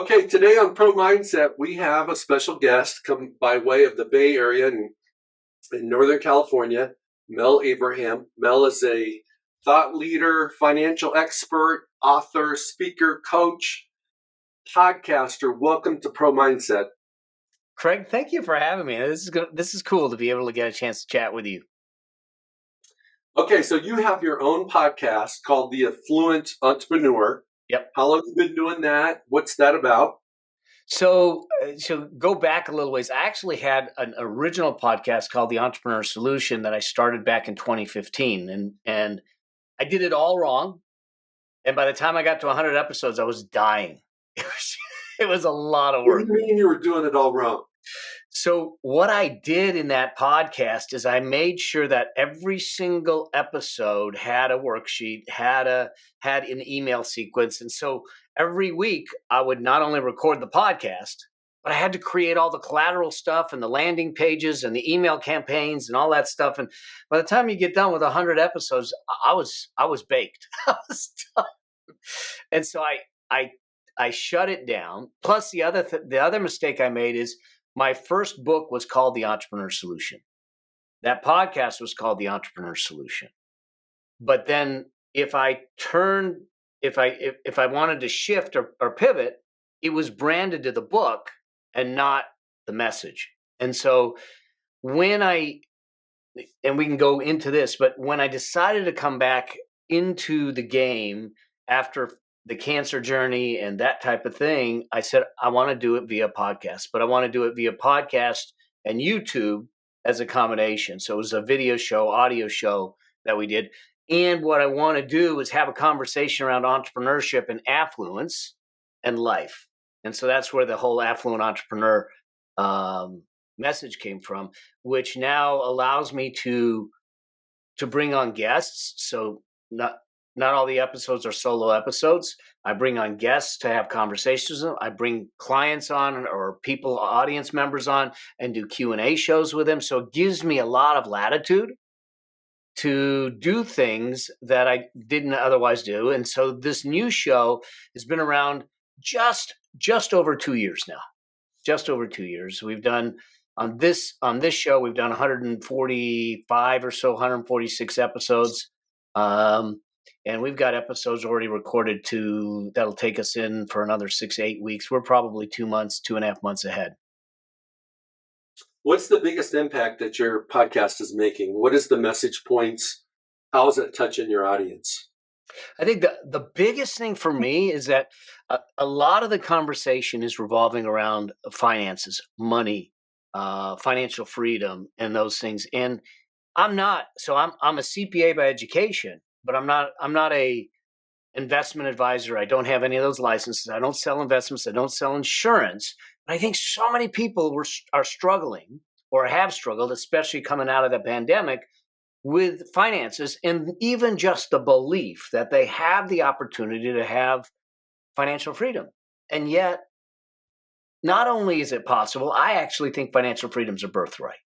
Okay, today on Pro Mindset, we have a special guest come by way of the Bay Area in Northern California, Mel Abraham. Mel is a thought leader, financial expert, author, speaker, coach, podcaster. Welcome to Pro Mindset. Craig, thank you for having me. This is cool to be able to get a chance to chat with you. Okay, so you have your own podcast called The Affluent Entrepreneur. Yep. How long have you been doing that? What's that about? So go back a little ways. I actually had an original podcast called The Entrepreneur Solution that I started back in 2015, and I did it all wrong. And by the time I got to 100 episodes, I was dying. It was a lot of work. What do you mean you were doing it all wrong? So what I did in that podcast is I made sure that every single episode had a worksheet, had an email sequence. And so every week I would not only record the podcast, but I had to create all the collateral stuff and the landing pages and the email campaigns and all that stuff. And by the time you get done with 100 episodes, I was baked. I was done. And so I shut it down. Plus the other mistake I made is my first book was called The Entrepreneur Solution. That podcast was called The Entrepreneur Solution. But then if I wanted to shift or pivot, it was branded to the book and not the message. And so and we can go into this, but when I decided to come back into the game after the cancer journey and that type of thing, I said, I want to do it via podcast, but I want to do it via podcast and YouTube as a combination. So it was a video show, audio show that we did. And what I want to do is have a conversation around entrepreneurship and affluence and life. And so that's where the whole affluent entrepreneur message came from, which now allows me to bring on guests. So not all the episodes are solo episodes. I bring on guests to have conversations with them. I bring clients on or people, audience members on, and do Q&A shows with them. So it gives me a lot of latitude to do things that I didn't otherwise do. And so this new show has been around just over 2 years now. Just over 2 years. We've done on this show, we've done 145 or so, 146 episodes. And we've got episodes already recorded that'll take us in for another 6 to 8 weeks. We're probably 2.5 months ahead. What's the biggest impact that your podcast is making? What is the message points? How is it touching your audience? I think the biggest thing for me is that a lot of the conversation is revolving around finances, money, financial freedom, and those things. And I'm a CPA by education, but I'm not a investment advisor. I don't have any of those licenses. I don't sell investments. I don't sell insurance. But I think so many people are struggling or have struggled, especially coming out of the pandemic, with finances and even just the belief that they have the opportunity to have financial freedom. And yet, not only is it possible, I actually think financial freedom is a birthright.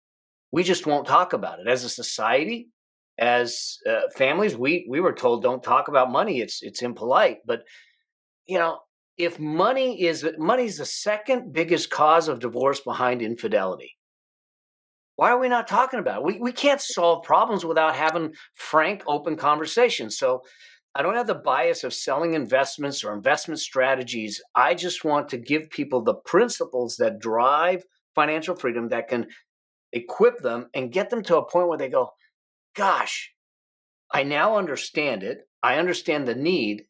We just won't talk about it. As a society, as families, we were told don't talk about money. It's impolite. But if money's the second biggest cause of divorce behind infidelity, why are we not talking about it? We can't solve problems without having frank, open conversations. So I don't have the bias of selling investments or investment strategies. I just want to give people the principles that drive financial freedom, that can equip them and get them to a point where they go, gosh, I now understand it. I understand the need.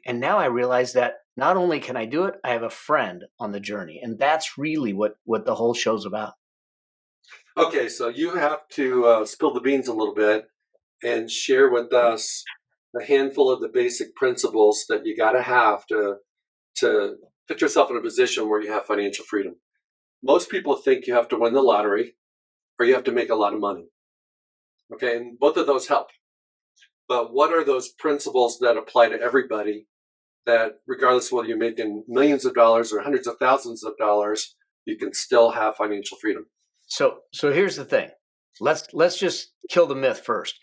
And now I realize that not only can I do it, I have a friend on the journey. And that's really what the whole show's about. Okay, so you have to spill the beans a little bit and share with us a handful of the basic principles that you got to have to put yourself in a position where you have financial freedom. Most people think you have to win the lottery or you have to make a lot of money. Okay, and both of those help. But what are those principles that apply to everybody, that regardless of whether you're making millions of dollars or hundreds of thousands of dollars, you can still have financial freedom? So here's the thing. Let's just kill the myth first.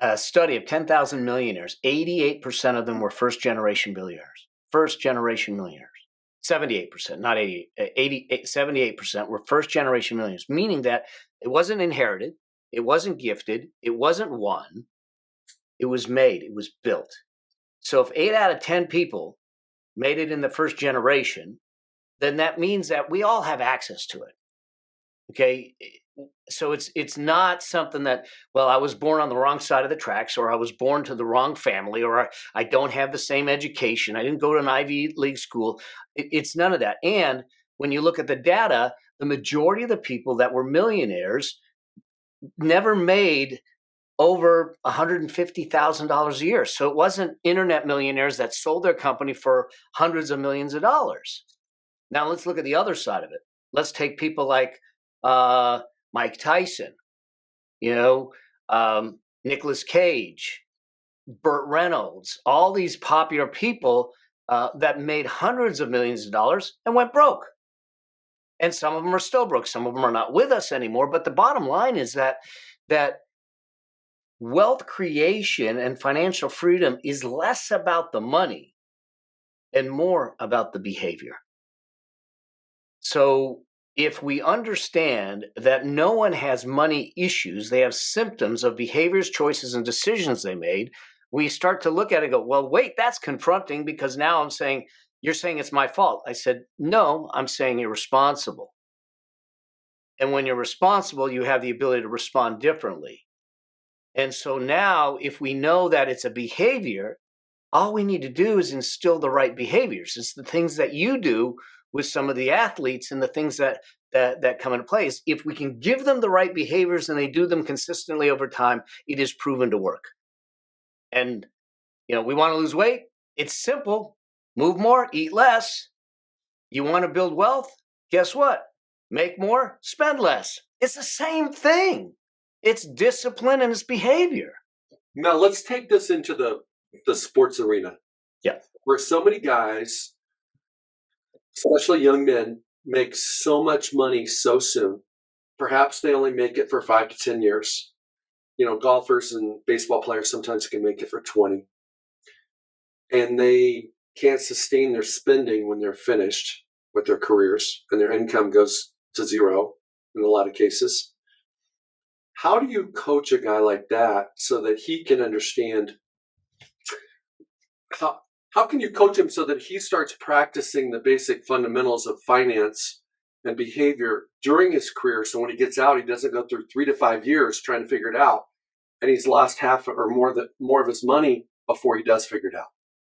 A study of 10,000 millionaires, 88% of them were first-generation millionaires. 78%, not 88, 78% were first generation millionaires, meaning that it wasn't inherited, it wasn't gifted, it wasn't won, it was made, it was built. So if 8 out of 10 people made it in the first generation, then that means that we all have access to it. Okay. So it's not something that, well, I was born on the wrong side of the tracks, or I was born to the wrong family, or I don't have the same education. I didn't go to an Ivy League school. It's none of that. And when you look at the data, the majority of the people that were millionaires never made over $150,000 a year. So it wasn't internet millionaires that sold their company for hundreds of millions of dollars. Now let's look at the other side of it. Let's take people like Mike Tyson, Nicolas Cage, Burt Reynolds, all these popular people that made hundreds of millions of dollars and went broke. And some of them are still broke. Some of them are not with us anymore. But the bottom line is that wealth creation and financial freedom is less about the money and more about the behavior. So if we understand that no one has money issues, they have symptoms of behaviors, choices, and decisions they made, we start to look at it and go, well, wait, that's confronting, because now you're saying it's my fault. I said, no, I'm saying you're responsible. And when you're responsible, you have the ability to respond differently. And so now if we know that it's a behavior, all we need to do is instill the right behaviors. It's the things that you do with some of the athletes and the things that come into place. If we can give them the right behaviors and they do them consistently over time, it is proven to work. And, we want to lose weight. It's simple. Move more, eat less. You want to build wealth? Guess what? Make more, spend less. It's the same thing. It's discipline and it's behavior. Now let's take this into the sports arena. Yeah. Where so many guys, especially young men, make so much money so soon. Perhaps they only make it for 5 to 10 years. Golfers and baseball players sometimes can make it for 20. And they can't sustain their spending when they're finished with their careers, and their income goes to zero in a lot of cases. How do you coach a guy like that so that he can understand? How can you coach him so that he starts practicing the basic fundamentals of finance and behavior during his career, so when he gets out, he doesn't go through 3 to 5 years trying to figure it out, and he's lost half or more of his money before he does figure it out?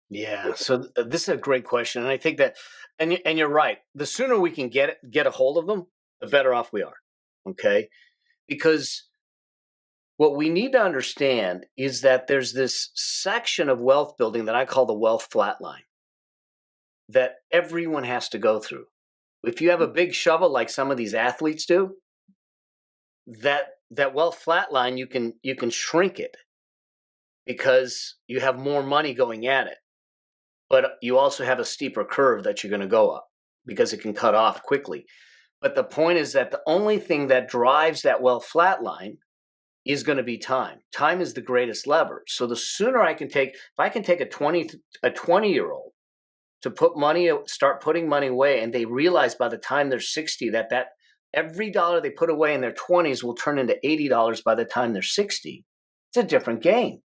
Yeah. So this is a great question. And I think that, and you're right, the sooner we can get a hold of them, the better off we are. Okay. Because what we need to understand is that there's this section of wealth building that I call the wealth flatline that everyone has to go through. If you have a big shovel like some of these athletes do, that wealth flatline, you can shrink it because you have more money going at it. But you also have a steeper curve that you're going to go up because it can cut off quickly. But the point is that the only thing that drives that wealth flatline is going to be time. Time is the greatest lever. So the sooner if I can take a 20-year-old to start putting money away, and they realize by the time they're 60 that every dollar they put away in their 20s will turn into $80 by the time they're 60, it's a different game.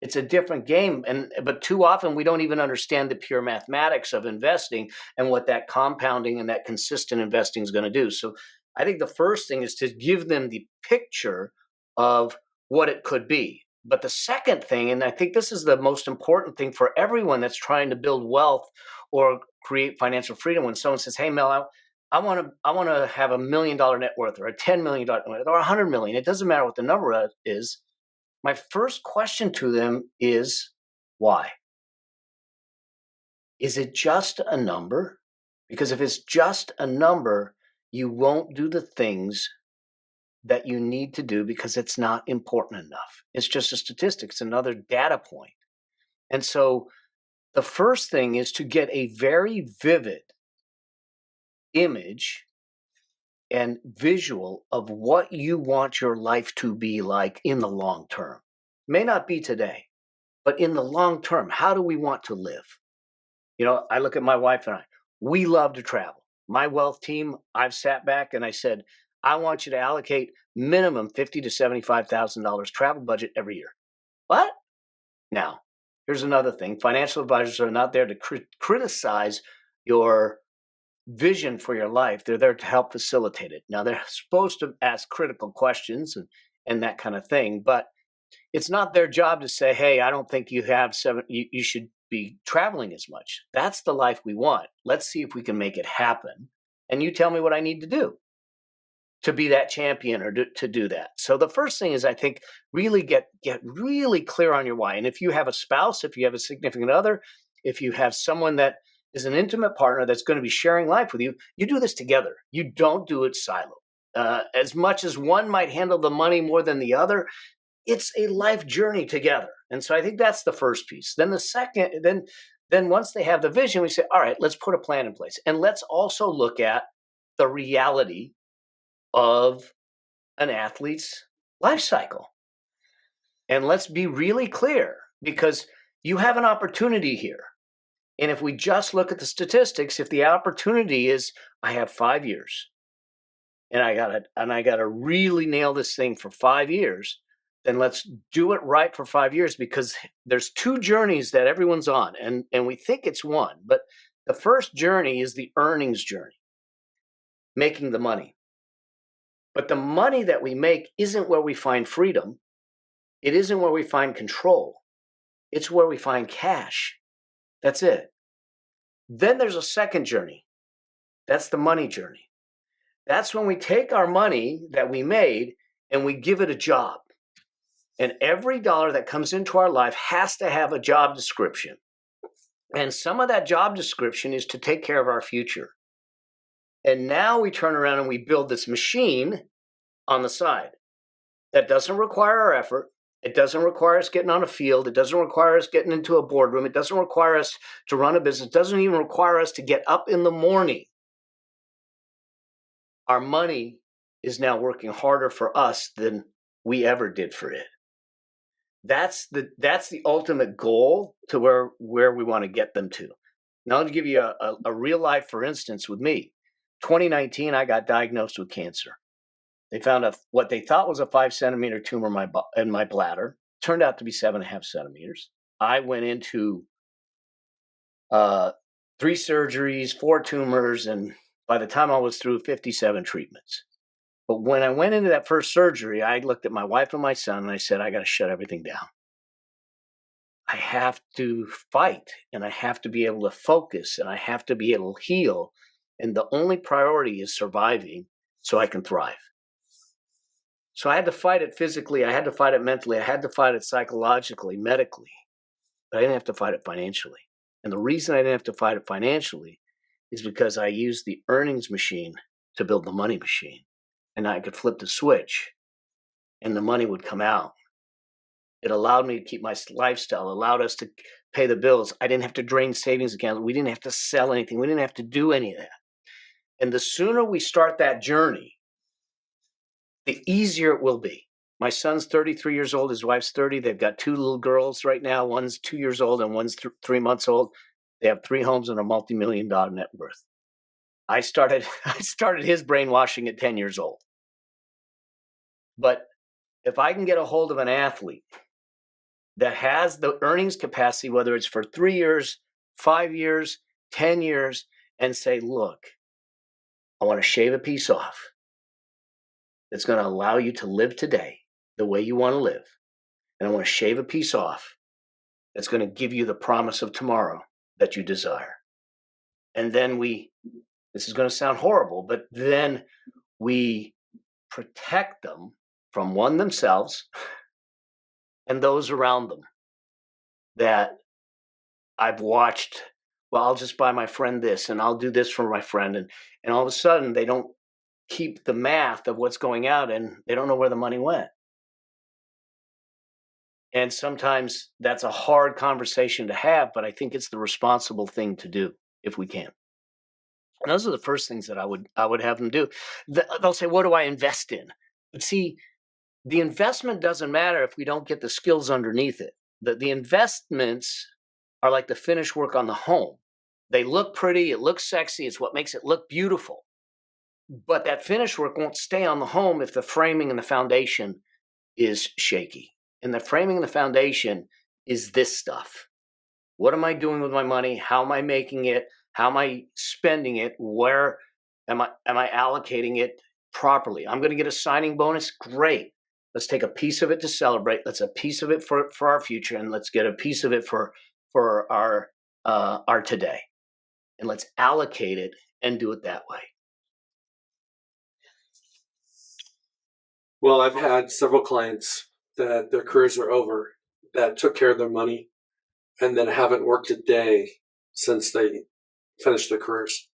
It's a different game. But too often we don't even understand the pure mathematics of investing and what that compounding and that consistent investing is going to do. So I think the first thing is to give them the picture of what it could be. But the second thing, and I think this is the most important thing for everyone that's trying to build wealth or create financial freedom, when someone says, hey, Mel, I want to have $1 million net worth, or a $10 million net worth, or $100 million. It doesn't matter what the number is. My first question to them is, why? Is it just a number? Because if it's just a number, you won't do the things that you need to do because it's not important enough. It's just a statistic. It's another data point. And so the first thing is to get a very vivid image and visual of what you want your life to be like in the long term. May not be today, but in the long term, how do we want to live? I look at my wife and I, We love to travel. My wealth team, I've sat back and I said, I want you to allocate minimum $50 to $75,000 travel budget every year. What? Now, here's another thing. Financial advisors are not there to criticize your vision for your life. They're there to help facilitate it. Now, they're supposed to ask critical questions and that kind of thing, but it's not their job to say, hey, I don't think you have you should be traveling as much. That's the life we want. Let's see if we can make it happen. And you tell me what I need to do to be that champion or to do that. So the first thing is, I think, really get really clear on your why. And if you have a spouse, if you have a significant other, if you have someone that is an intimate partner that's going to be sharing life with you, you do this together. You don't do it silo. As much as one might handle the money more than the other, it's a life journey together. And so I think that's the first piece. Then the second, then once they have the vision, we say, all right, let's put a plan in place. And let's also look at the reality of an athlete's life cycle. And let's be really clear, because you have an opportunity here. And if we just look at the statistics, if the opportunity is, I have 5 years and I gotta really nail this thing for 5 years, then let's do it right for 5 years, because there's two journeys that everyone's on, and we think it's one. But the first journey is the earnings journey, making the money. But the money that we make isn't where we find freedom. It isn't where we find control. It's where we find cash. That's it. Then there's a second journey. That's the money journey. That's when we take our money that we made and we give it a job. And every dollar that comes into our life has to have a job description. And some of that job description is to take care of our future. And now we turn around and we build this machine on the side that doesn't require our effort. It doesn't require us getting on a field. It doesn't require us getting into a boardroom. It doesn't require us to run a business. It doesn't even require us to get up in the morning. Our money is now working harder for us than we ever did for it. That's the ultimate goal to where we want to get them to. Now, to give you a real life, for instance, with me, 2019, I got diagnosed with cancer. They found what they thought was a 5-centimeter tumor in my bladder. Turned out to be 7.5 centimeters. I went into 3 surgeries, 4 tumors, and by the time I was through, 57 treatments. But when I went into that first surgery, I looked at my wife and my son and I said, I got to shut everything down. I have to fight, and I have to be able to focus, and I have to be able to heal. And the only priority is surviving so I can thrive. So I had to fight it physically. I had to fight it mentally. I had to fight it psychologically, medically. But I didn't have to fight it financially. And the reason I didn't have to fight it financially is because I used the earnings machine to build the money machine. And I could flip the switch and the money would come out. It allowed me to keep my lifestyle, allowed us to pay the bills. I didn't have to drain savings accounts. We didn't have to sell anything. We didn't have to do any of that. And the sooner we start that journey, the easier it will be. My son's 33 years old. His wife's 30. They've got 2 little girls right now. One's 2 years old and one's 3 months old. They have 3 homes and a multi-million-dollar net worth. I started his brainwashing at 10 years old. But if I can get a hold of an athlete that has the earnings capacity, whether it's for 3 years, 5 years, 10 years, and say, look, I want to shave a piece off that's going to allow you to live today the way you want to live. And I want to shave a piece off that's going to give you the promise of tomorrow that you desire. And then this is going to sound horrible, but then we protect them from themselves and those around them that I've watched. Well, I'll just buy my friend this and I'll do this for my friend. And all of a sudden they don't keep the math of what's going out and they don't know where the money went. And sometimes that's a hard conversation to have, but I think it's the responsible thing to do if we can. And those are the first things that I would have them do. They'll say, what do I invest in? But see, the investment doesn't matter if we don't get the skills underneath it. The investments are like the finished work on the home. They look pretty, it looks sexy, it's what makes it look beautiful. But that finished work won't stay on the home if the framing and the foundation is shaky. And the framing and the foundation is this stuff. What am I doing with my money? How am I making it? How am I spending it? Where am I allocating it properly? I'm going to get a signing bonus. Great. Let's take a piece of it to celebrate. Let's a piece of it for our future, and let's get a piece of it for our today. And let's allocate it and do it that way. Well, I've had several clients that their careers are over, that took care of their money, and then haven't worked a day since they finished their careers.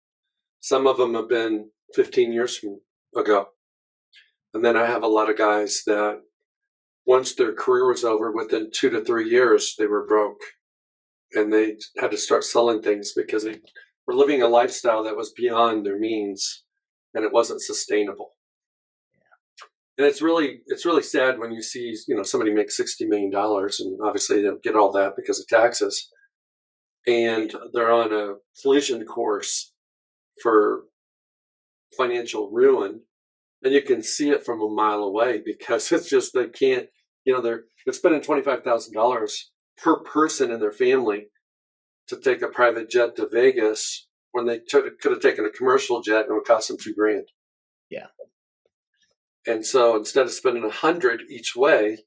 Some of them have been 15 years ago. And then I have a lot of guys that once their career was over, within 2 to 3 years, they were broke. And they had to start selling things because they were living a lifestyle that was beyond their means, and it wasn't sustainable. And it's really sad when you see, somebody make $60 million, and obviously they don't get all that because of taxes, and they're on a collision course for financial ruin, and you can see it from a mile away because it's just, they can't, they're spending $25,000 per person in their family to take a private jet to Vegas when they could have taken a commercial jet and it would cost them $2,000. Yeah. And so instead of spending $100 each way,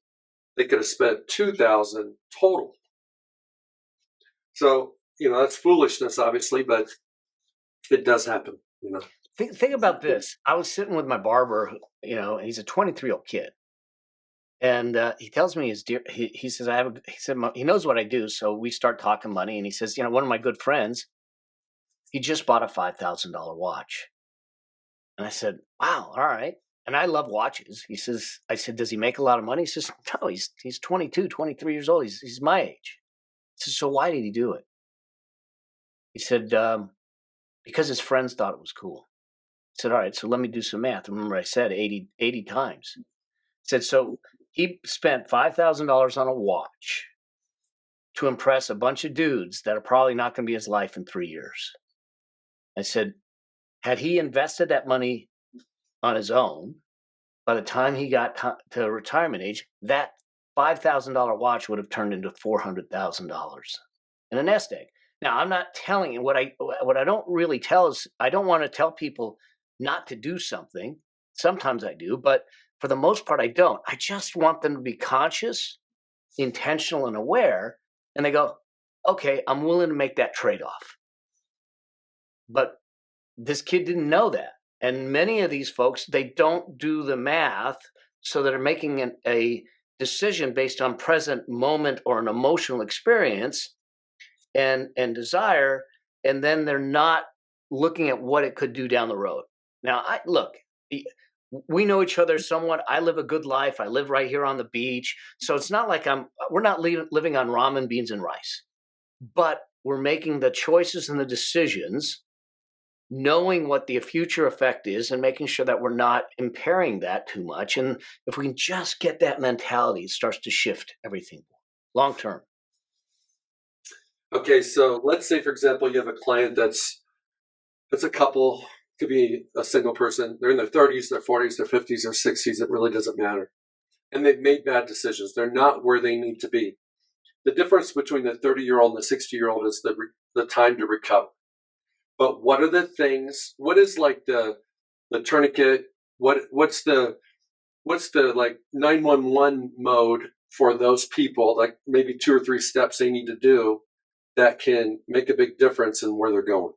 they could have spent $2,000 total. So, that's foolishness, obviously, but it does happen, Think about this. I was sitting with my barber, he's a 23-year-old kid. And he tells me he says, he knows what I do. So we start talking money, and he says, one of my good friends, he just bought a $5,000 watch. And I said, wow, all right. And I love watches. I said, does he make a lot of money? He says, no, he's 22, 23 years old. He's my age. I said, so why did he do it? He said, because his friends thought it was cool. I said, all right, so let me do some math. Remember I said 80 times. I said, so he spent $5,000 on a watch to impress a bunch of dudes that are probably not going to be his life in 3 years. I said, had he invested that money on his own, by the time he got to retirement age, that $5,000 watch would have turned into $400,000 in a nest egg. Now, I'm not telling you what I don't really tell is, I don't want to tell people not to do something. Sometimes I do, but for the most part, I don't. I just want them to be conscious, intentional, and aware. And they go, okay, I'm willing to make that trade-off. But this kid didn't know that. And many of these folks, they don't do the math, so they're making a decision based on present moment or an emotional experience and desire, and then they're not looking at what it could do down the road. Now, we know each other somewhat. I live a good life. I live right here on the beach. So it's not like we're not living on ramen, beans, and rice. But we're making the choices and the decisions, knowing what the future effect is and making sure that we're not impairing that too much. And if we can just get that mentality, it starts to shift everything long term. Okay, so let's say, for example, you have a client that's a couple, could be a single person. They're in their 30s, their 40s, their 50s, their 60s. It really doesn't matter. And they've made bad decisions. They're not where they need to be. The difference between the 30-year-old and the 60-year-old is the time to recover. But what are the things? What is like the tourniquet? What's the like 911 mode for those people? Like maybe 2 or 3 steps they need to do that can make a big difference in where they're going.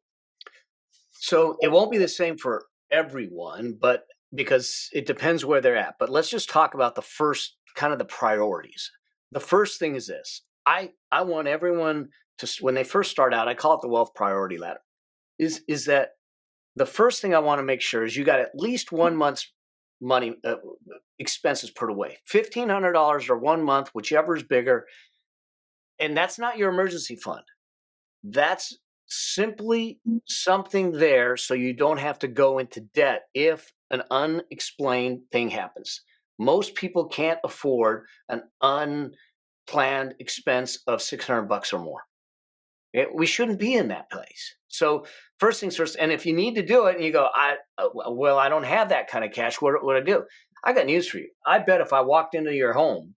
So it won't be the same for everyone, but because it depends where they're at. But let's just talk about the first kind of the priorities. The first thing is this. I want everyone to, when they first start out, I call it the wealth priority ladder, is that the first thing I want to make sure is you got at least 1 month's money expenses put away. $1,500 or 1 month, whichever is bigger. And that's not your emergency fund. That's simply something there so you don't have to go into debt if an unexplained thing happens. Most people can't afford an unplanned expense of $600 or more. We shouldn't be in that place. So first things first, and if you need to do it and you go, I don't have that kind of cash, what do I do? I got news for you. I bet if I walked into your home,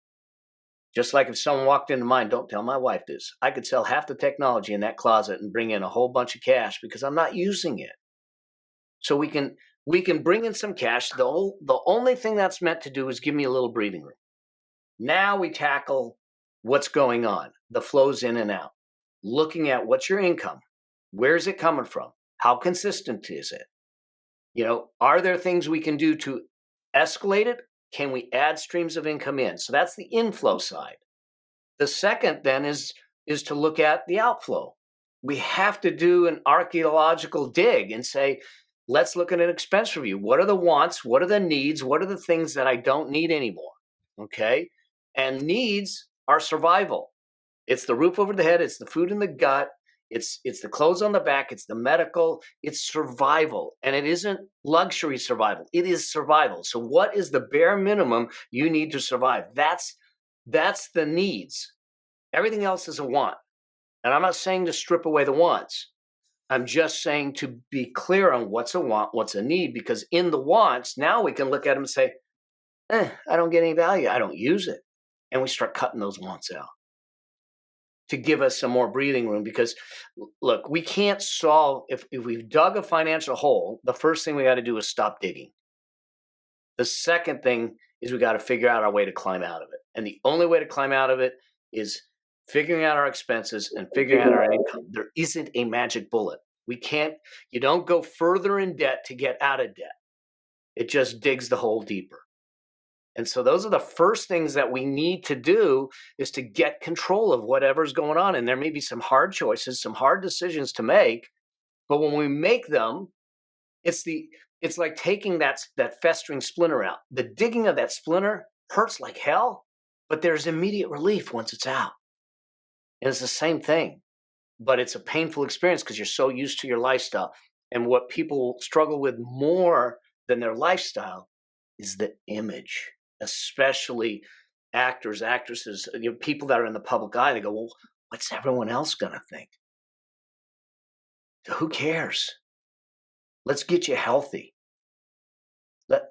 just like if someone walked into mine, don't tell my wife this, I could sell half the technology in that closet and bring in a whole bunch of cash because I'm not using it. So we can bring in some cash. The only thing that's meant to do is give me a little breathing room. Now we tackle what's going on, the flows in and out, looking at what's your income, where's it coming from, how consistent is it? Are there things we can do to escalate it? Can we add streams of income in? So that's the inflow side. The second then is to look at the outflow. We have to do an archaeological dig and say, let's look at an expense review. What are the wants? What are the needs? What are the things that I don't need anymore? Okay. And needs are survival. It's the roof over the head. It's the food in the gut. It's the clothes on the back. It's the medical. It's survival. And it isn't luxury survival. It is survival. So what is the bare minimum you need to survive? That's the needs. Everything else is a want. And I'm not saying to strip away the wants. I'm just saying to be clear on what's a want, what's a need, because in the wants, now we can look at them and say, I don't get any value. I don't use it. And we start cutting those wants out to give us some more breathing room. Because look, we can't solve, if we've dug a financial hole, the first thing we got to do is stop digging. The second thing is we got to figure out our way to climb out of it. And the only way to climb out of it is figuring out our expenses and figuring out our income. There isn't a magic bullet. You don't go further in debt to get out of debt. It just digs the hole deeper. And so those are the first things that we need to do, is to get control of whatever's going on. And there may be some hard choices, some hard decisions to make. But when we make them, it's like taking that festering splinter out. The digging of that splinter hurts like hell, but there's immediate relief once it's out. And it's the same thing, but it's a painful experience because you're so used to your lifestyle. And what people struggle with more than their lifestyle is the image, especially actors, actresses, people that are in the public eye. They go, well, what's everyone else going to think? Who cares? Let's get you healthy.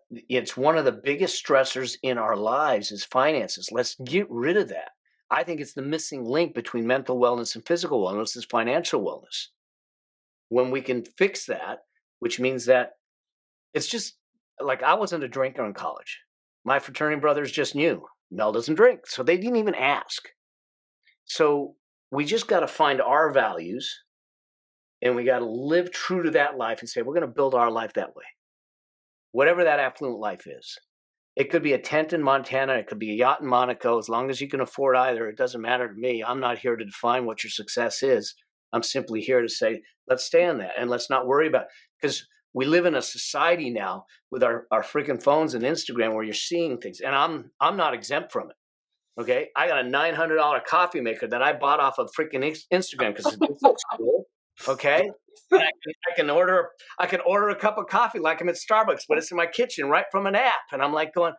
It's one of the biggest stressors in our lives is finances. Let's get rid of that. I think it's the missing link between mental wellness and physical wellness is financial wellness. When we can fix that, which means that it's just like, I wasn't a drinker in college. My fraternity brothers just knew Mel doesn't drink, so they didn't even ask. So we just got to find our values, and we got to live true to that life and say, we're going to build our life that way. Whatever that affluent life is. It could be a tent in Montana. It could be a yacht in Monaco. As long as you can afford either, it doesn't matter to me. I'm not here to define what your success is. I'm simply here to say, let's stay on that and let's not worry about it. Because we live in a society now with our freaking phones and Instagram where you're seeing things. And I'm not exempt from it. Okay. I got a $900 coffee maker that I bought off of freaking Instagram because it looks cool. Okay. And I can order a cup of coffee like I'm at Starbucks, but it's in my kitchen right from an app. And I'm like going,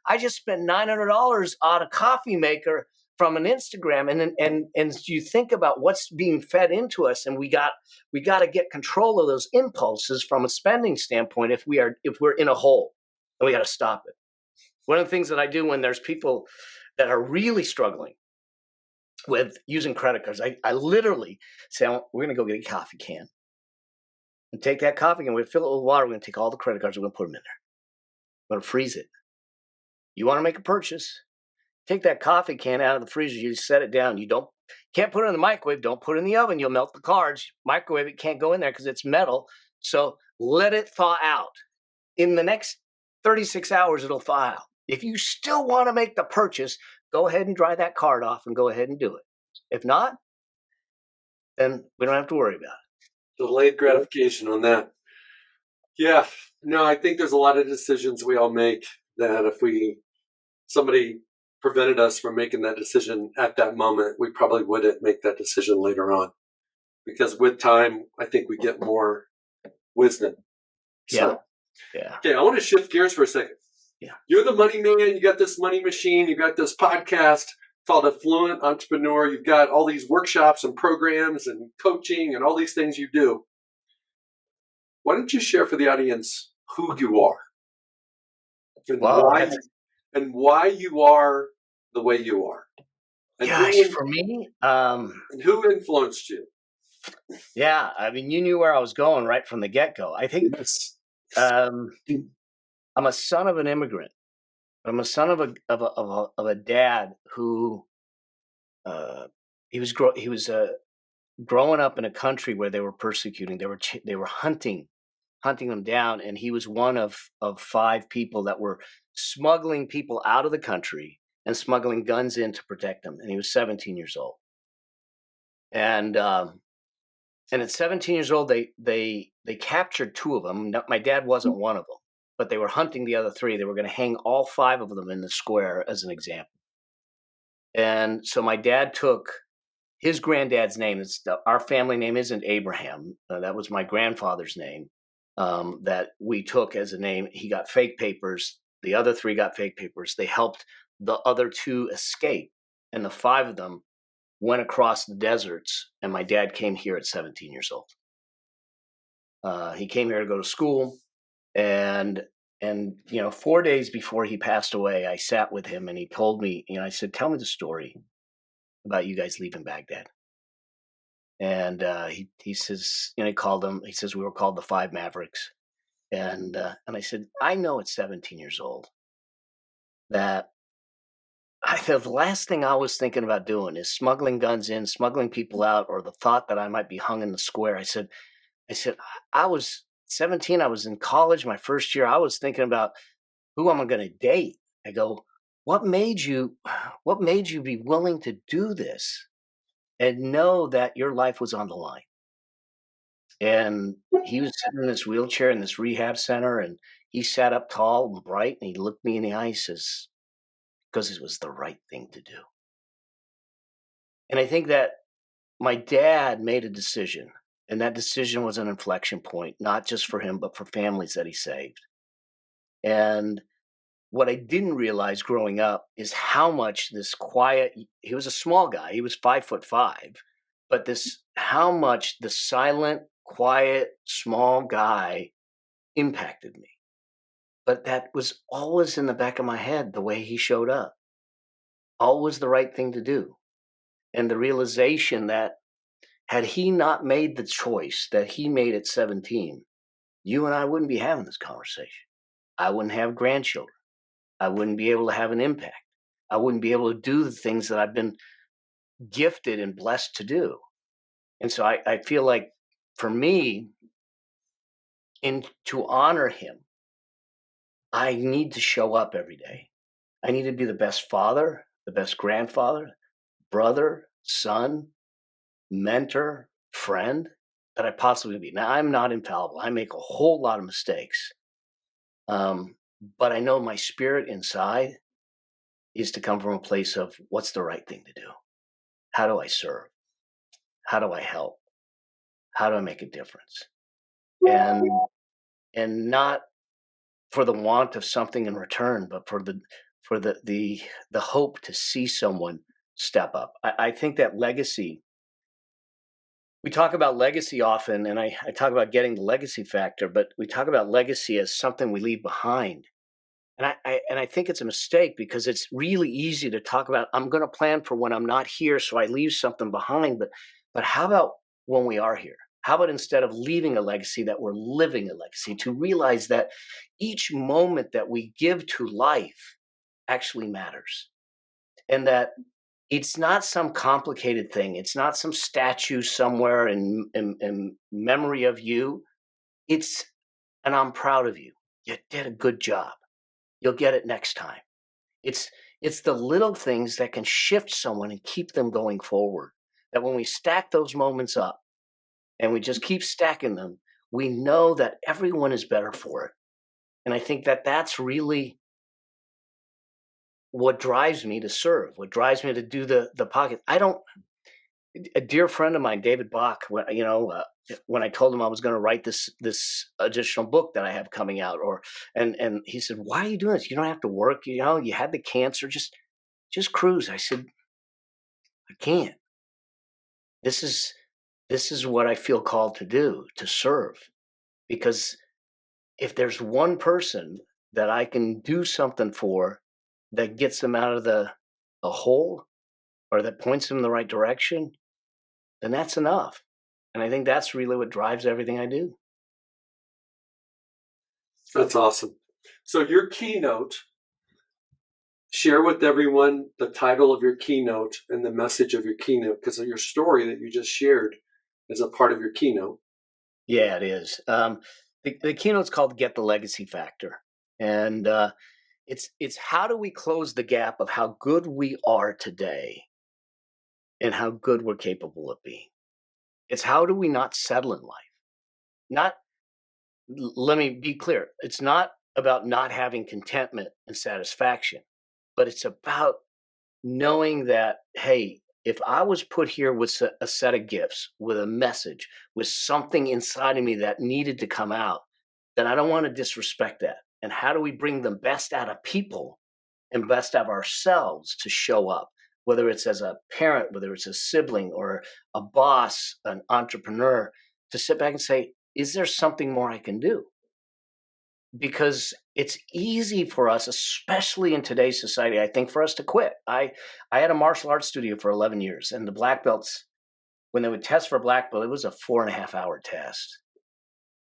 I just spent $900 on a coffee maker from an Instagram. And you think about what's being fed into us, and we got to get control of those impulses from a spending standpoint if we're in a hole, and we got to stop it. One of the things that I do when there's people that are really struggling with using credit cards, I literally say, we're going to go get a coffee can and take that coffee can, we fill it with water. We're going to take all the credit cards, we're going to put them in there. We're going to freeze it. You want to make a purchase, take that coffee can out of the freezer, you set it down. Can't put it in the microwave, don't put it in the oven, you'll melt the cards. Microwave, it can't go in there because it's metal. So let it thaw out. In the next 36 hours, it'll thaw out. If you still want to make the purchase, go ahead and dry that card off and go ahead and do it. If not, then we don't have to worry about it. Delayed gratification on that. Yeah. No, I think there's a lot of decisions we all make that if somebody prevented us from making that decision at that moment, we probably wouldn't make that decision later on. Because with time, I think we get more wisdom. So, yeah. Okay, I want to shift gears for a second. Yeah. You're the money man. You got this money machine. You got this podcast. called Affluent Entrepreneur. You've got all these workshops and programs and coaching and all these things you do. Why don't you share for the audience who you are and Well, why you are the way you are, and gosh, for me, who influenced you? yeah, I mean, you knew where I was going right from the get-go. I think Yes. um, I'm a son of an immigrant. I'm a son of a dad who uh, he was growing up in a country where they were persecuting. They were hunting him down, and he was one of 5 people that were smuggling people out of the country and smuggling guns in to protect them. And he was 17 years old. And and at 17 years old, they captured 2 of them. My dad wasn't one of them, but they were hunting the other 3. They were going to hang all 5 of them in the square as an example. And so my dad took his granddad's name. Our family name isn't Abraham. That was my grandfather's name that we took as a name. He got fake papers. The other 3 got fake papers. They helped the other 2 escape, and the 5 of them went across the deserts. And my dad came here at 17 years old. He came here to go to school, and 4 days before he passed away, I sat with him, and he told me, I said, "Tell me the story about you guys leaving Baghdad." And he says, he called them. He says we were called the 5 Mavericks, and I said, "I know at 17 years old that the last thing I was thinking about doing is smuggling guns in, smuggling people out, or the thought that I might be hung in the square." I said, "I was 17. I was in college, my first year. I was thinking about who am I going to date." I go, "What made you? What made you be willing to do this and know that your life was on the line?" And he was sitting in this wheelchair in this rehab center, and he sat up tall and bright, and he looked me in the eye. He says, "Because it was the right thing to do." And I think that my dad made a decision, and that decision was an inflection point, not just for him, but for families that he saved. And what I didn't realize growing up is how much this quiet, he was a small guy, he was 5'5", but how much the silent, quiet, small guy impacted me. But that was always in the back of my head, the way he showed up. Always the right thing to do. And the realization that had he not made the choice that he made at 17, you and I wouldn't be having this conversation. I wouldn't have grandchildren. I wouldn't be able to have an impact. I wouldn't be able to do the things that I've been gifted and blessed to do. And so I feel like for me, to honor him, I need to show up every day. I need to be the best father, the best grandfather, brother, son, mentor, friend that I possibly be. Now, I'm not infallible. I make a whole lot of mistakes. But I know my spirit inside is to come from a place of what's the right thing to do? How do I serve? How do I help? How do I make a difference? And not for the want of something in return, but for the hope to see someone step up. I think that legacy, we talk about legacy often, and I talk about getting the legacy factor, but we talk about legacy as something we leave behind. And I think it's a mistake because it's really easy to talk about, I'm going to plan for when I'm not here, so I leave something behind. But how about when we are here? How about instead of leaving a legacy, that we're living a legacy, to realize that each moment that we give to life actually matters, and that it's not some complicated thing. It's not some statue somewhere in memory of you. It's, and I'm proud of you. You did a good job. You'll get it next time. It's the little things that can shift someone and keep them going forward. That when we stack those moments up and we just keep stacking them, we know that everyone is better for it. And I think that that's really what drives me to serve, what drives me to do the pocket. A dear friend of mine, David Bach, when I told him I was going to write this additional book that I have coming out, and he said, "Why are you doing this? You don't have to work. You had the cancer. Just cruise." I said, I can't. This is this is what I feel called to do, to serve. Because if there's one person that I can do something for that gets them out of the hole or that points them in the right direction, then that's enough. And I think that's really what drives everything I do. That's awesome. So your keynote, share with everyone the title of your keynote and the message of your keynote, because of your story that you just shared is a part of your keynote. Yeah, it is. The keynote's called "Get the Legacy Factor," and it's how do we close the gap of how good we are today and how good we're capable of being. It's how do we not settle in life? Not let me be clear. It's not about not having contentment and satisfaction, but it's about knowing that, hey, if I was put here with a set of gifts, with a message, with something inside of me that needed to come out, then I don't want to disrespect that. And how do we bring the best out of people and best out of ourselves to show up, whether it's as a parent, whether it's a sibling or a boss, an entrepreneur, to sit back and say, is there something more I can do? Because it's easy for us, especially in today's society, I think, for us to quit. I had a martial arts studio for 11 years, and the black belts, when they would test for a black belt, it was a 4.5 hour test.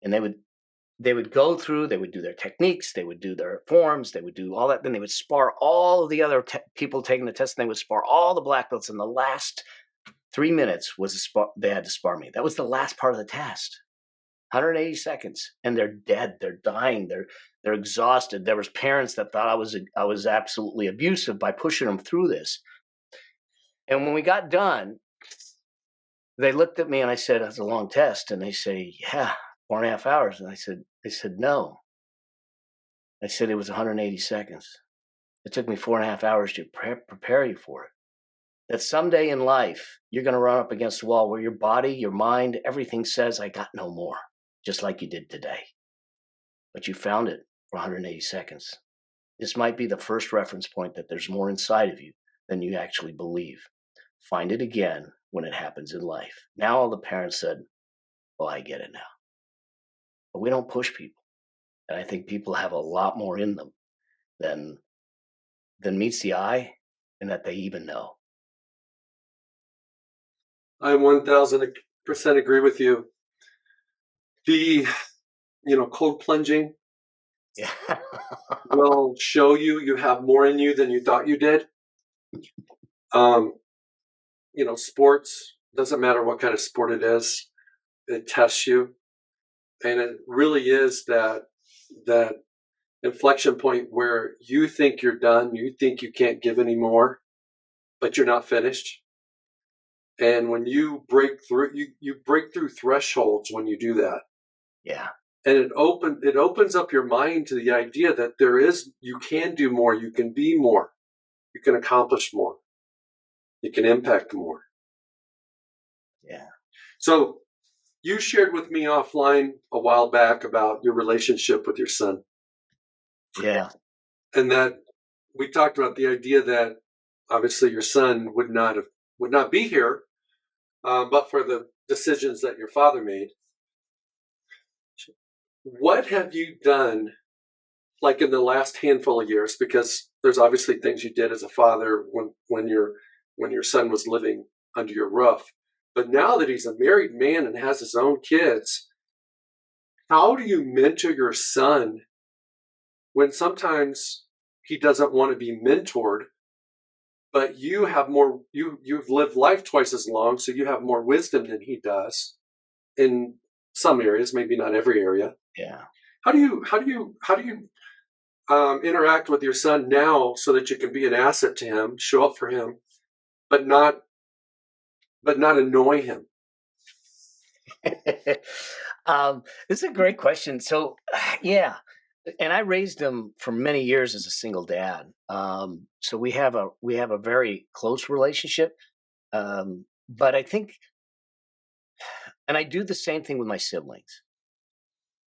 And they would go through, they would do their techniques, they would do their forms, they would do all that. Then they would spar all of the other people taking the test, and they would spar all the black belts. And the last 3 minutes was a spar. They had to spar me. That was the last part of the test. 180 seconds, and they're dead. They're dying. They're exhausted. There was parents that thought I was absolutely abusive by pushing them through this. And when we got done, they looked at me and I said, "That's a long test." And they say, "Yeah, 4.5 hours." And they said, "No." I said, "It was 180 seconds. It took me 4.5 hours to prepare you for it. That someday in life, you're going to run up against a wall where your body, your mind, everything says, I got no more, just like you did today. But you found it for 180 seconds. This might be the first reference point that there's more inside of you than you actually believe. Find it again when it happens in life." Now all the parents said, "Well, I get it now." But we don't push people. And I think people have a lot more in them than meets the eye and that they even know. I 1000% agree with you. The, cold plunging Yeah. will show you have more in you than you thought you did. Um, sports, doesn't matter what kind of sport it is, it tests you. And it really is that inflection point where you think you're done, you think you can't give any more, but you're not finished. And when you break through, you break through thresholds when you do that. Yeah. And it opens up your mind to the idea that you can do more, you can be more, you can accomplish more, you can impact more. Yeah. So you shared with me offline a while back about your relationship with your son. Yeah. And that we talked about the idea that obviously your son would not be here, but for the decisions that your father made. What have you done, like in the last handful of years? Because there's obviously things you did as a father when your son was living under your roof. But now that he's a married man and has his own kids, how do you mentor your son when sometimes he doesn't want to be mentored, but you've lived life twice as long, so you have more wisdom than he does in some areas, maybe not every area. Yeah. How do you interact with your son now so that you can be an asset to him, show up for him, but not annoy him? This is a great question. So, yeah, and I raised him for many years as a single dad. So we have a very close relationship. But I think, and I do the same thing with my siblings.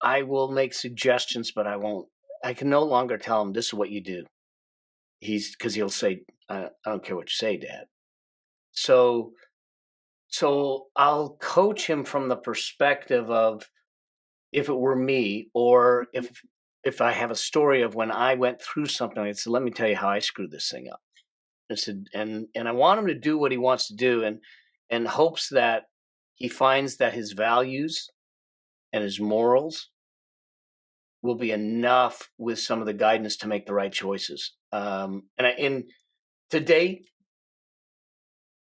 I will make suggestions, but I won't. I can no longer tell him this is what you do. Because he'll say, I don't care what you say, Dad." So so I'll coach him from the perspective of if it were me, or if I have a story of when I went through something, I said, let me tell you how I screwed this thing up. I said, and I want him to do what he wants to do, and hopes that he finds that his values and his morals will be enough with some of the guidance to make the right choices. And to date,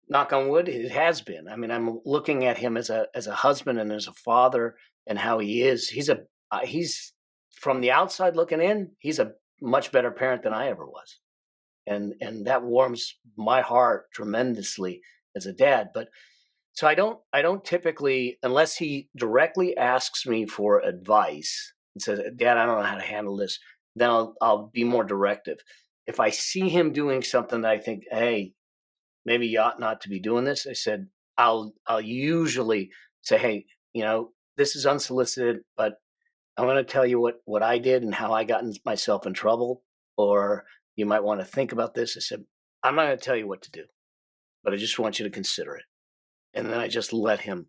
knock on wood, it has been. I mean, I'm looking at him as a husband and as a father, and how he is. He's from the outside looking in. He's a much better parent than I ever was, and that warms my heart tremendously as a dad. But so I don't typically, unless he directly asks me for advice and says, "Dad, I don't know how to handle this," then I'll be more directive. If I see him doing something that I think, hey, maybe you ought not to be doing this, I said, I'll usually say, hey, this is unsolicited, but I'm going to tell you what I did and how I got myself in trouble, or you might want to think about this. I said, I'm not going to tell you what to do, but I just want you to consider it. And then I just let him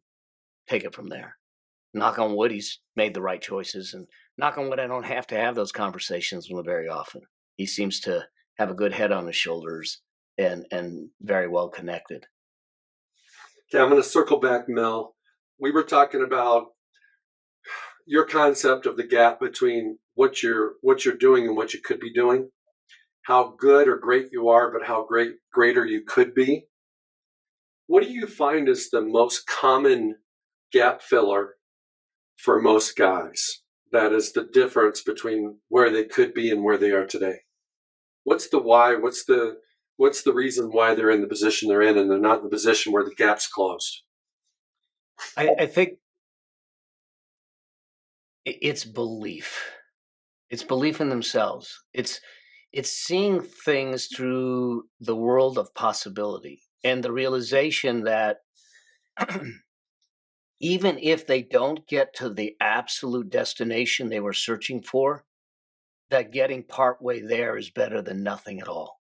take it from there. Knock on wood, he's made the right choices, and knock on wood, I don't have to have those conversations with him very often. He seems to have a good head on his shoulders, and very well connected. Okay, I'm going to circle back, Mel. We were talking about your concept of the gap between what you're doing and what you could be doing, how good or great you are, but how greater you could be. What do you find is the most common gap filler for most guys? That is the difference between where they could be and where they are today. What's the why? What's the reason why they're in the position they're in and they're not in the position where the gap's closed? I think it's belief. It's belief in themselves. It's seeing things through the world of possibility, and the realization that even if they don't get to the absolute destination they were searching for, that getting partway there is better than nothing at all.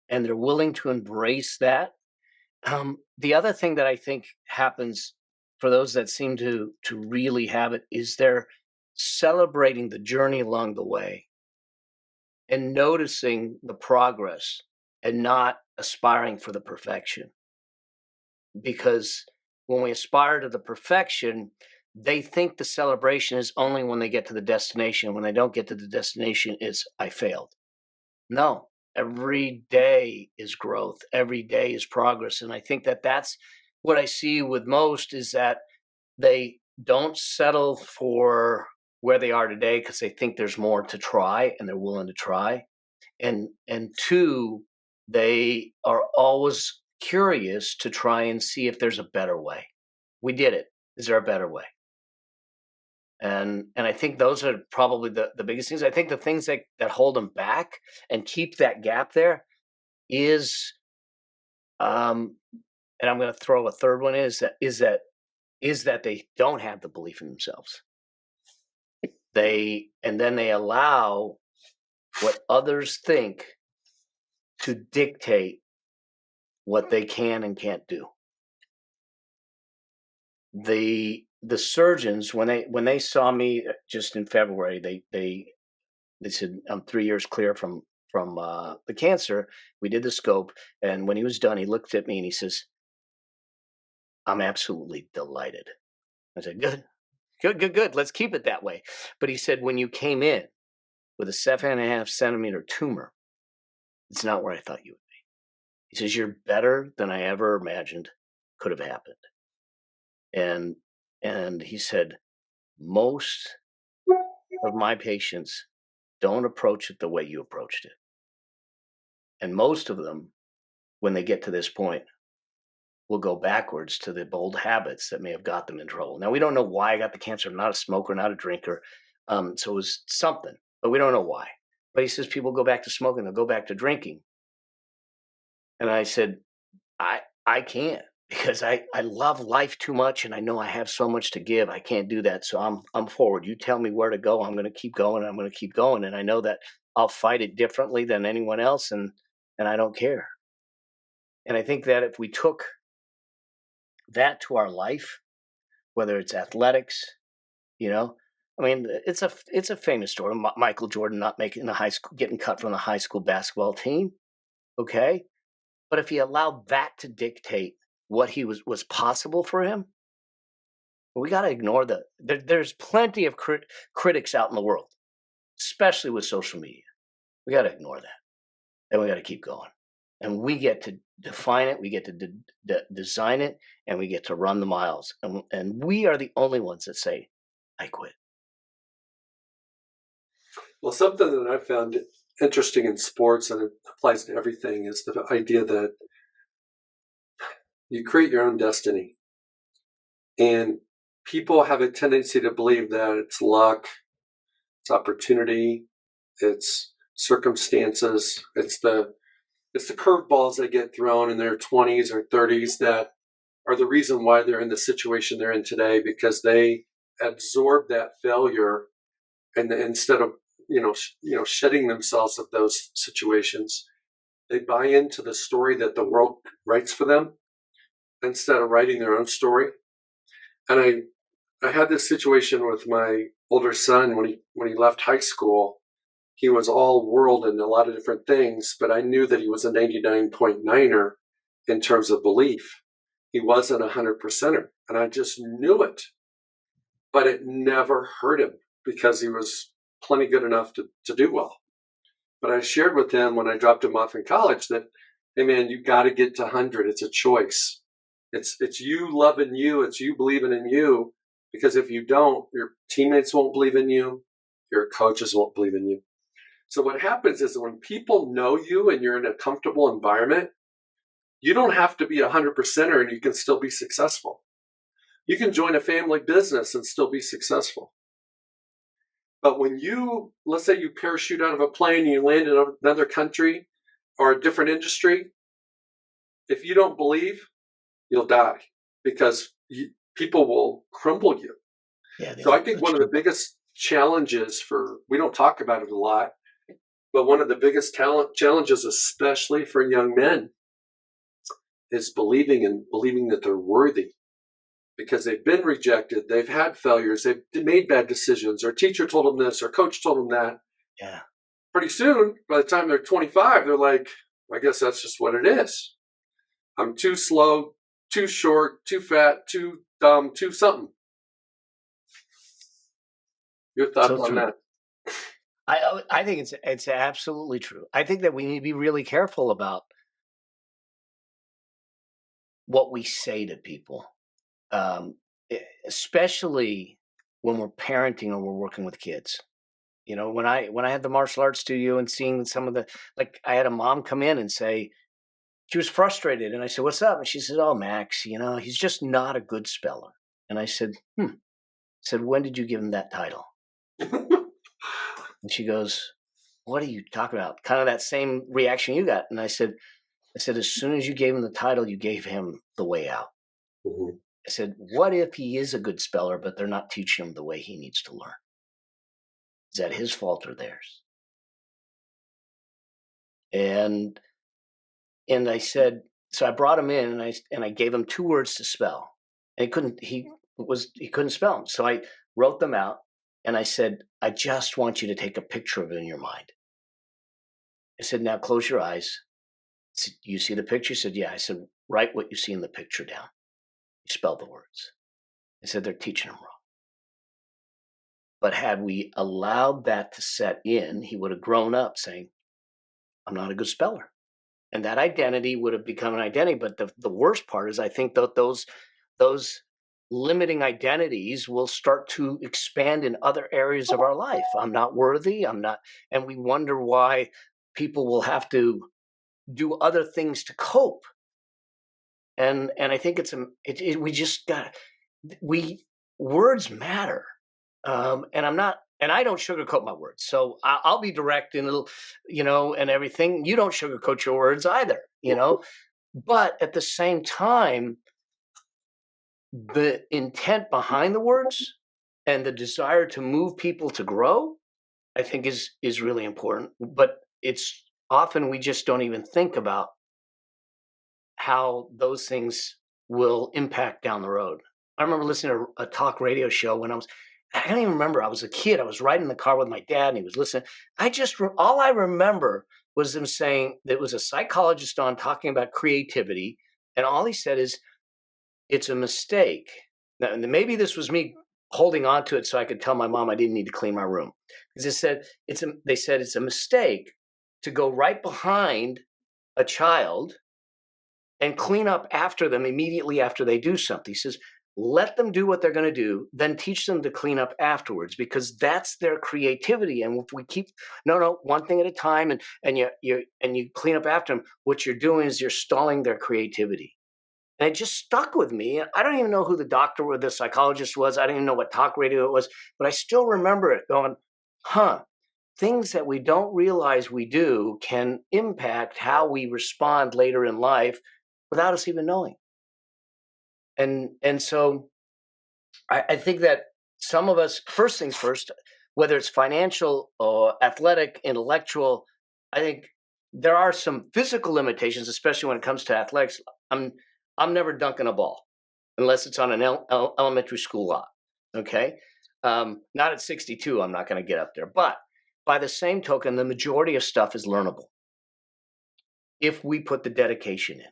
And they're willing to embrace that. The other thing that I think happens for those that seem to really have it is they're celebrating the journey along the way and noticing the progress and not aspiring for the perfection. Because when we aspire to the perfection, they think the celebration is only when they get to the destination. When they don't get to the destination, it's I failed. No, every day is growth. Every day is progress. And I think that that's what I see with most is that they don't settle for where they are today because they think there's more to try and they're willing to try. And two, they are always curious to try and see if there's a better way. We did it. Is there a better way? And I think those are probably the biggest things. I think the things that hold them back and keep that gap there is, um, and I'm going to throw a third one, is that they don't have the belief in themselves. And then they allow what others think to dictate what they can and can't do. The surgeons, when they saw me just in February, they said I'm 3 years clear from the cancer. We did the scope, and when he was done, he looked at me and he says, "I'm absolutely delighted." I said, "Good, good, good, good. Let's keep it that way." But he said, "When you came in with a 7.5 centimeter tumor, it's not where I thought you would be." He says, "You're better than I ever imagined could have happened." And he said, "Most of my patients don't approach it the way you approached it. And most of them, when they get to this point, will go backwards to the old habits that may have got them in trouble." Now, we don't know why I got the cancer. I'm not a smoker, not a drinker. So it was something, but we don't know why. But he says people go back to smoking, they'll go back to drinking. And I said, I can't, because I love life too much and I know I have so much to give. I can't do that. So I'm forward. You tell me where to go. I'm going to keep going. I'm going to keep going. And I know that I'll fight it differently than anyone else, and I don't care. And I think that if we took that to our life, whether it's athletics, you know, I mean, it's a famous story. Michael Jordan not making the high school, getting cut from the high school basketball team. Okay, but if he allowed that to dictate what he was possible for him, we got to ignore there's plenty of critics out in the world, especially with social media. We got to ignore that, and we got to keep going. And we get to define it, we get to design it, and we get to run the miles. And we are the only ones that say, I quit. Well, something that I found interesting in sports, and it applies to everything, is the idea that you create your own destiny. And people have a tendency to believe that it's luck, it's opportunity, it's circumstances, it's the curveballs they get thrown in their 20s or 30s that are the reason why they're in the situation they're in today, because they absorb that failure, and instead of shedding themselves of those situations, they buy into the story that the world writes for them instead of writing their own story. And I had this situation with my older son when he left high school. He was all world and a lot of different things, but I knew that he was a 99.9er in terms of belief. He wasn't a 100%er, and I just knew it. But it never hurt him because he was plenty good enough to do well. But I shared with him when I dropped him off in college that, hey man, you got to get to 100. It's a choice. It's you loving you. It's you believing in you. Because if you don't, your teammates won't believe in you. Your coaches won't believe in you. So what happens is when people know you and you're in a comfortable environment, you don't have to be a 100%er and you can still be successful. You can join a family business and still be successful. But when let's say you parachute out of a plane and you land in another country or a different industry, if you don't believe, you'll die because people will crumble you. Yeah, so I think one of the biggest challenges we don't talk about it a lot, but one of the biggest challenges, especially for young men, is believing that they're worthy. Because they've been rejected, they've had failures, they've made bad decisions, or teacher told them this, or coach told them that. Yeah. Pretty soon, by the time they're 25, they're like, I guess that's just what it is. I'm too slow, too short, too fat, too dumb, too something. Your thoughts on that? I think it's absolutely true. I think that we need to be really careful about what we say to people. Especially when we're parenting or we're working with kids. You know, when I had the martial arts studio and seeing some of I had a mom come in and say, she was frustrated. And I said, what's up? And she said, oh, Max, he's just not a good speller. And I said, I said, when did you give him that title? And she goes, what are you talking about? Kind of that same reaction you got. And I said, as soon as you gave him the title, you gave him the way out. Mm-hmm. I said, what if he is a good speller, but they're not teaching him the way he needs to learn? Is that his fault or theirs? And I said, so I brought him in and I gave him 2 words to spell. And he couldn't spell them. So I wrote them out and I said, I just want you to take a picture of it in your mind. I said, now close your eyes. I said, you see the picture? He said, yeah. I said, write what you see in the picture down. You spell the words. I said, they're teaching him wrong. But had we allowed that to set in, he would have grown up saying, I'm not a good speller. And that identity would have become an identity. But the worst part is I think that those limiting identities will start to expand in other areas of our life. I'm not worthy. I'm not. And we wonder why people will have to do other things to cope. And I think we just got, words matter. And I don't sugarcoat my words. So I'll be direct and and everything. You don't sugarcoat your words either, but at the same time, the intent behind the words and the desire to move people to grow, I think is really important. But it's often we just don't even think about how those things will impact down the road. I remember listening to a talk radio show when I don't even remember. I was a kid. I was riding in the car with my dad and he was listening. All I remember was him saying there was a psychologist on talking about creativity. And all he said is, it's a mistake. Now, and maybe this was me holding on to it so I could tell my mom I didn't need to clean my room. Because they said it's a mistake to go right behind a child and clean up after them immediately after they do something. He says, let them do what they're going to do, then teach them to clean up afterwards, because that's their creativity. And if we keep, no, one thing at a time, and you clean up after them, what you're doing is you're stalling their creativity. And it just stuck with me. I don't even know who the doctor or the psychologist was. I don't even know what talk radio it was, but I still remember it going, things that we don't realize we do can impact how we respond later in life without us even knowing. And so I think that some of us, first things first, whether it's financial or athletic, intellectual, I think there are some physical limitations, especially when it comes to athletics. I'm never dunking a ball unless it's on an elementary school lot. Okay. Not at 62, I'm not going to get up there. But by the same token, the majority of stuff is learnable if we put the dedication in.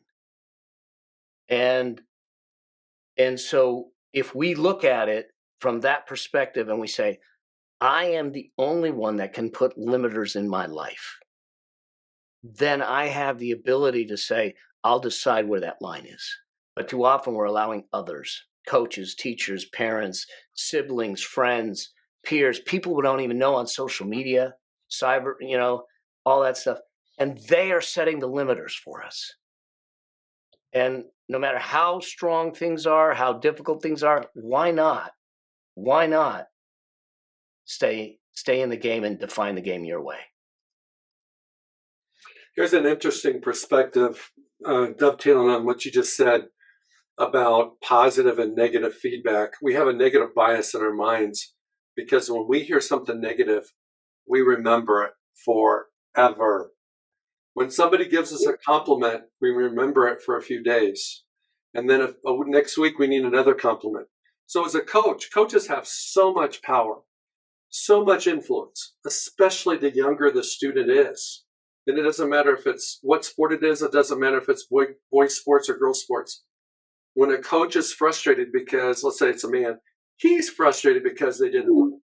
And so if we look at it from that perspective and we say, I am the only one that can put limiters in my life, then I have the ability to say, I'll decide where that line is. But too often we're allowing others, coaches, teachers, parents, siblings, friends, peers, people we don't even know on social media, cyber, all that stuff. And they are setting the limiters for us. And no matter how strong things are, how difficult things are, why not? Why not stay in the game and define the game your way? Here's an interesting perspective, dovetailing on what you just said about positive and negative feedback. We have a negative bias in our minds because when we hear something negative, we remember it forever. When somebody gives us a compliment, we remember it for a few days. And then next week we need another compliment. So as a coach, coaches have so much power, so much influence, especially the younger the student is. And it doesn't matter if it's what sport it is. It doesn't matter if it's boy sports or girl sports. When a coach is frustrated because, let's say it's a man, he's frustrated because they didn't win.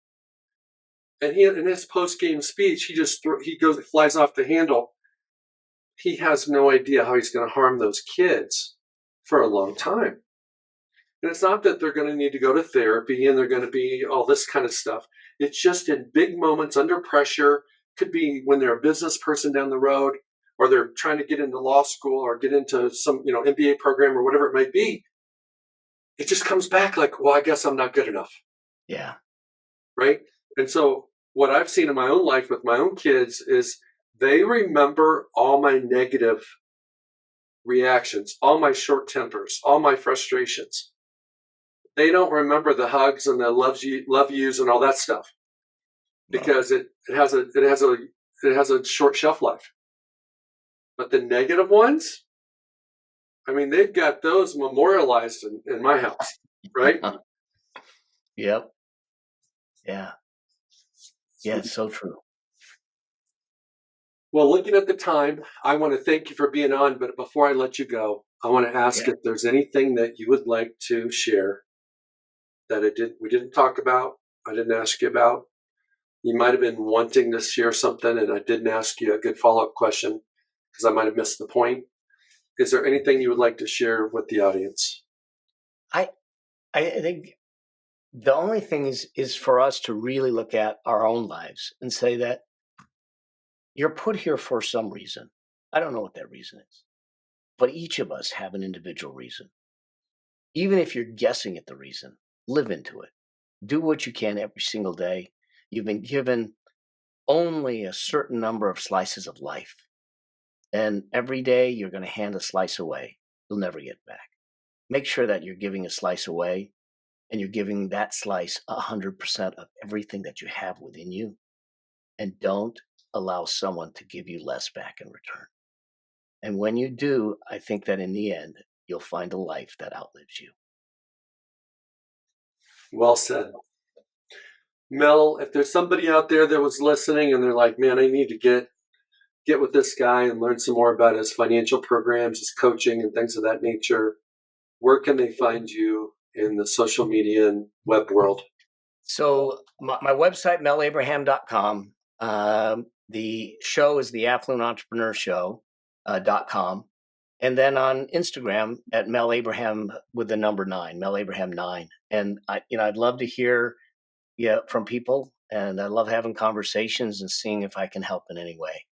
And he, in his post-game speech, he flies off the handle. He has no idea how he's going to harm those kids for a long time. And it's not that they're going to need to go to therapy and they're going to be all this kind of stuff. It's just in big moments under pressure. Could be when they're a business person down the road, or they're trying to get into law school or get into some MBA program or whatever it might be. It just comes back like, well, I guess I'm not good enough. Yeah. Right. And so what I've seen in my own life with my own kids is they remember all my negative reactions, all my short tempers, all my frustrations. They don't remember the hugs and the love yous and all that stuff because it has a short shelf life. But the negative ones, I mean, they've got those memorialized in my house, right? Yep. Yeah. Yeah, it's so true. Well, looking at the time, I want to thank you for being on. But before I let you go, I want to ask if there's anything that you would like to share that we didn't talk about, I didn't ask you about. You might have been wanting to share something, and I didn't ask you a good follow-up question because I might have missed the point. Is there anything you would like to share with the audience? I think the only thing is for us to really look at our own lives and say that you're put here for some reason. I don't know what that reason is, but each of us have an individual reason. Even if you're guessing at the reason, live into it. Do what you can every single day. You've been given only a certain number of slices of life. And every day you're going to hand a slice away. You'll never get back. Make sure that you're giving a slice away and you're giving that slice 100% of everything that you have within you. And don't allow someone to give you less back in return. And when you do, I think that in the end, you'll find a life that outlives you. Well said. Mel, if there's somebody out there that was listening and they're like, man, I need to get with this guy and learn some more about his financial programs, his coaching and things of that nature, where can they find you in the social media and web world? So my website, melabraham.com. The show is the Affluent Entrepreneur Show .com. And then on Instagram at Mel Abraham with the number 9, Mel Abraham 9. And I'd love to hear from people, and I love having conversations and seeing if I can help in any way.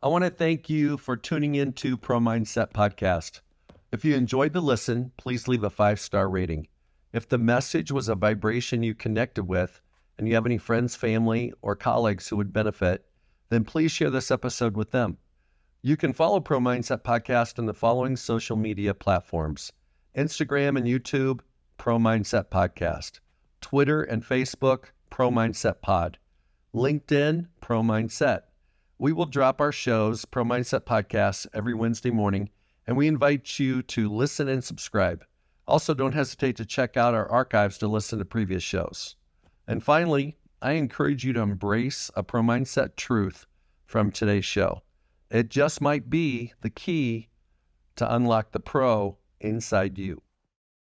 I want to thank you for tuning in to Pro Mindset Podcast. If you enjoyed the listen, please leave a 5-star rating. If the message was a vibration you connected with, and you have any friends, family, or colleagues who would benefit, then please share this episode with them. You can follow Pro Mindset Podcast on the following social media platforms: Instagram and YouTube, Pro Mindset Podcast; Twitter and Facebook, Pro Mindset Pod; LinkedIn, Pro Mindset. We will drop our shows, Pro Mindset Podcasts, every Wednesday morning, and we invite you to listen and subscribe. Also, don't hesitate to check out our archives to listen to previous shows. And finally, I encourage you to embrace a Pro Mindset truth from today's show. It just might be the key to unlock the pro inside you.